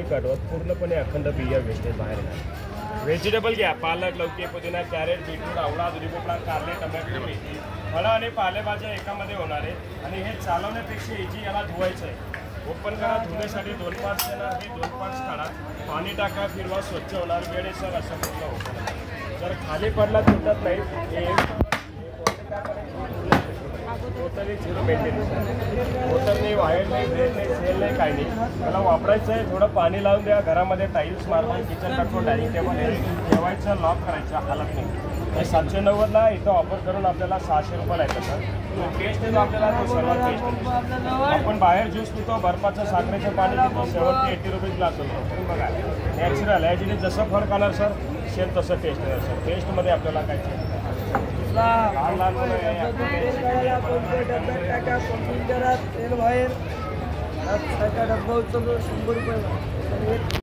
कडवत पूर्णपणे अखंड बिया वेस्टेज बाहेर येणार। व्हेजिटेबल घ्या, पालक, लौकी, पुदिना, कॅरेट, बीटरूट, आवळा, दुधी भोपळा, कारले, टोमॅटो, मेथी, फळं आणि पालेभाज्या एकामध्ये होणार आहे। आणि हे चालवण्यापेक्षा इजी याला धुवायचं आहे। ओपन करा, धुण्यासाठी 2 पार्ट्स येणार, हे 2 पार्ट्स काढा, पाणी टाका, फिरवा, स्वच्छ होणार, वेळेसर असं पूर्ण ओपन। जर खाली पडला तुटत नाही, हे टोटली झिरो मेंटेनन्स आहे। मोटर नाही, वायर नाही, ब्रेक नाही, सेल नाही, काही नाही। त्याला वापरायचं आहे, थोडं पाणी लावून द्या, घरामध्ये टाईल्स मारतो, किचन टाकतो, डायनिंग टेबल ठेवायचं, लॉक करायचं, हालत नाही। हे 790ला इथं ऑफर करून आपल्याला 600 रुपयाला येतं सर। तो टेस्ट येतो आपल्याला, तो सर्वात बेस्ट। आपण बाहेर ज्यूस पितो, बर्फाचं साखरेचं पाणी पितो, 70-80 रुपये ग्लास होतो। बघा नॅचरल ॲजिली जसं फरक आला सर, सेम तसं टेस्ट येणार सर। टेस्टमध्ये आपल्याला काय लहान लहान मुलं तेल बाहेर डब्बा उचलतो 100 रुपये।